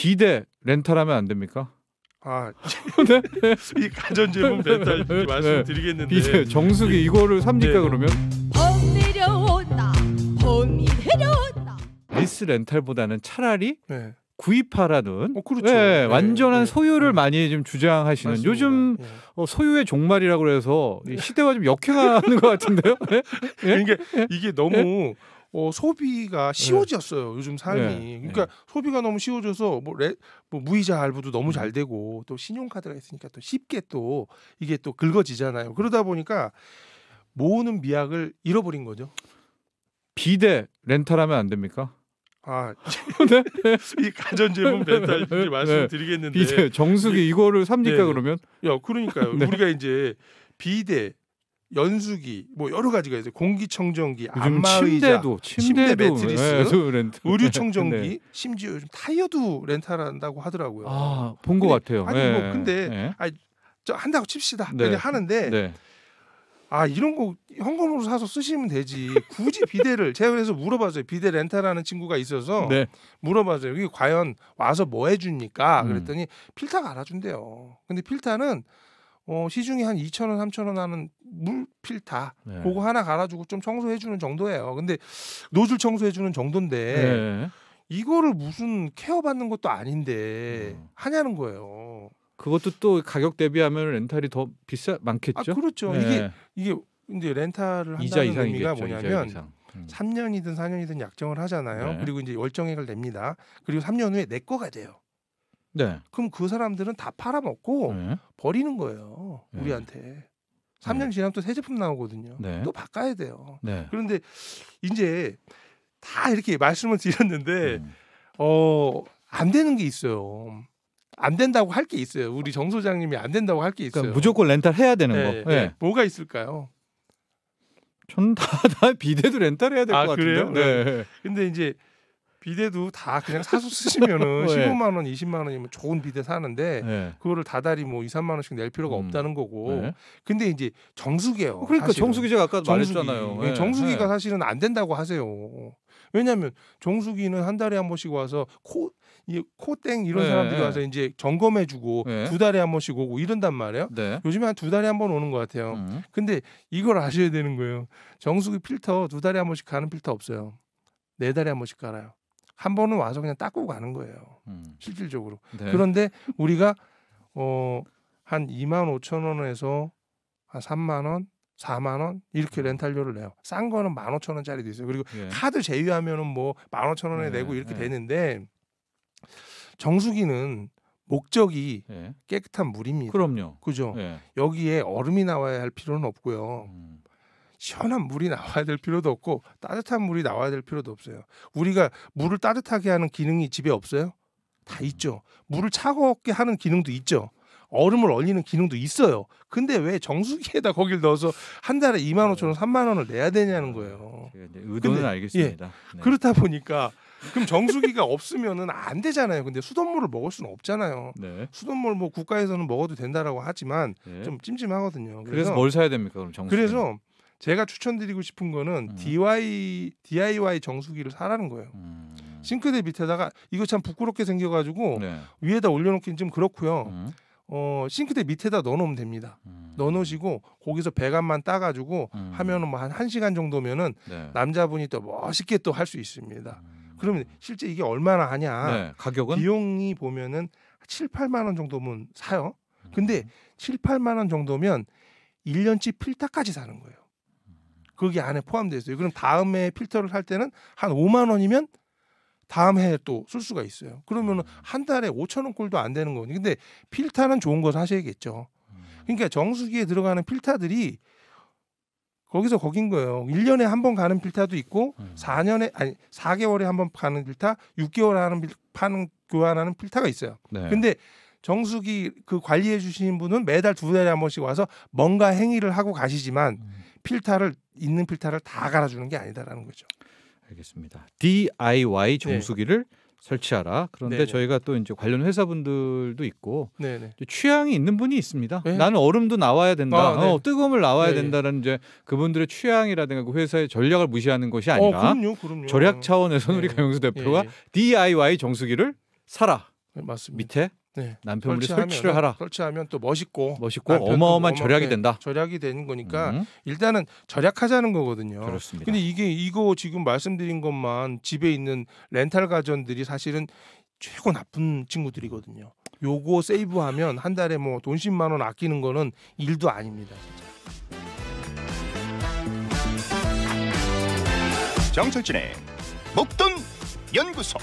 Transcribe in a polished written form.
비대 렌탈하면 안 됩니까? 네? 이 가전제품 렌탈 말씀드리겠는데 비대 정수기 이거를 삽니까? 그러면 봄 내려온다. 봄이 내려온다. 리스 렌탈보다는 차라리 네. 구입하라는 그렇죠. 네, 완전한 네. 소유를 많이 좀 주장하시는 맞습니다. 요즘 소유의 종말이라고 그래서 시대와 좀 역행하는 것 같은데요. 네? 이게 너무 소비가 쉬워졌어요. 요즘 삶이. 네. 그러니까 소비가 너무 쉬워져서 뭐 무이자 할부도 너무 잘 되고 또 신용카드가 있으니까 또 쉽게 또 이게 또 긁어지잖아요. 그러다 보니까 모으는 미학을 잃어버린 거죠. 비대 렌탈하면 안 됩니까? 네? 이 가전제품 렌탈 말씀드리겠는데 비대 정수기 이거를 삽니까? 네. 그러면 그러니까요. 네. 우리가 이제 비대 연수기 뭐 여러 가지가 있어요. 공기청정기, 요즘 안마의자, 침대 침대도 매트리스, 렌탈. 의류청정기, 네. 심지어 요즘 타이어도 렌탈한다고 하더라고요. 본 것 같아요. 아니 네. 뭐 근데 네. 저 한다고 칩시다. 네. 그냥 하는데 네. 이런 거 현금으로 사서 쓰시면 되지. 굳이 비대를 제가 그래서 물어봤어요. 비대 렌탈하는 친구가 있어서 네. 물어봤어요. 이게 과연 와서 뭐 해줍니까? 그랬더니 필터 갈아준대요. 근데 필터는 시중에 한 2,000원, 3,000원 하는 물 필터 네. 그거 하나 갈아주고 좀 청소해주는 정도예요. 근데 노즐 청소해주는 정도인데 네. 이거를 무슨 케어받는 것도 아닌데 하냐는 거예요. 그것도 또 가격 대비하면 렌탈이 더 많겠죠? 그렇죠. 네. 이게 이제 렌탈을 이자 한다는 의미가 이상이겠죠. 뭐냐면 이자 이상. 3년이든 4년이든 약정을 하잖아요. 네. 그리고 이제 월정액을 냅니다. 그리고 3년 후에 내 거가 돼요. 네. 그럼 그 사람들은 다 팔아먹고 네. 버리는 거예요. 네. 우리한테. 3년 지나면 또 새 제품 나오거든요. 네. 또 바꿔야 돼요. 네. 그런데 이제 다 이렇게 말씀을 드렸는데 안 되는 게 있어요. 안 된다고 할 게 있어요. 우리 정 소장님이 안 된다고 할 게 있어요. 그러니까 무조건 렌탈 해야 되는 거. 네. 뭐가 있을까요? 전 다 비대도 렌탈해야 될 것 같은데요. 그래요? 네. 근데 이제 비대도 다 그냥 사서 쓰시면은 네. 15만 원, 20만 원이면 좋은 비대 사는데 네. 그거를 다달이 뭐 2, 3만 원씩 낼 필요가 없다는 거고. 네. 근데 이제 정수기예요. 그러니까 사실은. 정수기 제가 아까 말했잖아요. 네. 정수기가 네. 사실은 안 된다고 하세요. 왜냐하면 정수기는 한 달에 한 번씩 와서 코땡 이런 네. 사람들이 와서 이제 점검해주고 네. 2달에 한 번씩 오고 이런단 말이에요. 네. 요즘에 한 2달에 한 번 오는 것 같아요. 근데 이걸 아셔야 되는 거예요. 정수기 필터 2달에 한 번씩 가는 필터 없어요. 4달에 한 번씩 갈아요. 한 번은 와서 그냥 닦고 가는 거예요. 실질적으로. 네. 그런데 우리가 한 25,000원에서 한 3만 원, 4만 원 이렇게 렌탈료를 내요. 싼 거는 15,000원짜리도 있어요. 그리고 예. 카드 제외하면은 뭐 15,000원에 네. 내고 이렇게 네. 되는데 정수기는 목적이 예. 깨끗한 물입니다. 그럼요. 그죠? 예. 여기에 얼음이 나와야 할 필요는 없고요. 시원한 물이 나와야 될 필요도 없고 따뜻한 물이 나와야 될 필요도 없어요. 우리가 물을 따뜻하게 하는 기능이 집에 없어요? 다 있죠. 물을 차갑게 하는 기능도 있죠. 얼음을 얼리는 기능도 있어요. 근데 왜 정수기에다 거길 넣어서 한 달에 25,000원, 3만 원을 내야 되냐는 거예요. 의도는 근데, 알겠습니다. 네. 그렇다 보니까 그럼 정수기가 없으면은 안 되잖아요. 근데 수돗물을 먹을 수는 없잖아요. 네. 수돗물 뭐 국가에서는 먹어도 된다라고 하지만 네. 좀 찜찜하거든요. 그래서 뭘 사야 됩니까? 그럼 정수기. 그래서 제가 추천드리고 싶은 거는 DIY 정수기를 사라는 거예요. 싱크대 밑에다가 이거 참 부끄럽게 생겨가지고 네. 위에다 올려놓기는 좀 그렇고요. 싱크대 밑에다 넣어놓으면 됩니다. 넣어놓으시고 거기서 배관만 따가지고 하면은 뭐 한 1시간 정도면은 네. 남자분이 또 멋있게 또 할 수 있습니다. 그러면 실제 이게 얼마나 하냐? 네. 가격은 비용이 보면은 7, 8만 원 정도면 사요. 근데 7, 8만 원 정도면 1년치 필터까지 사는 거예요. 거기 안에 포함되어 있어요. 그럼 다음에 필터를 살 때는 한 5만 원이면 다음 해에 또 쓸 수가 있어요. 그러면은 한 달에 5,000원 꼴도 안 되는 거니. 근데 필터는 좋은 거 사셔야겠죠. 그러니까 정수기에 들어가는 필터들이 거기서 거긴 거예요. 1년에 한 번 가는 필터도 있고 4개월에 한 번 가는 필터, 6개월에 교환하는 필터가 있어요. 네. 근데 정수기 그 관리해 주시는 분은 매달 2달에 한 번씩 와서 뭔가 행위를 하고 가시지만 있는 필터를 다 갈아주는 게 아니다라는 거죠. 알겠습니다. DIY 정수기를 설치하라. 그런데 네네. 저희가 또 이제 관련 회사분들도 있고 네네. 취향이 있는 분이 있습니다. 네. 나는 얼음도 나와야 된다. 네. 뜨거움을 나와야 네. 된다는 이제 그분들의 취향이라든가 그 회사의 전략을 무시하는 것이 아니라 그럼요. 절약 차원에서는 네. 우리 강용수 대표가 예, 예. DIY 정수기를 사라. 네, 맞습니다. 밑에 네. 남편분이 설치를 하라. 설치하면 또 멋있고 멋있고 어마어마한 절약이 된다. 절약이 되는 거니까 일단은 절약하자는 거거든요. 그렇습니다. 근데 이거 지금 말씀드린 것만 집에 있는 렌탈 가전들이 사실은 최고 나쁜 친구들이거든요. 요거 세이브하면 한 달에 뭐 돈 10만 원 아끼는 거는 일도 아닙니다. 정철진의 목돈 연구소.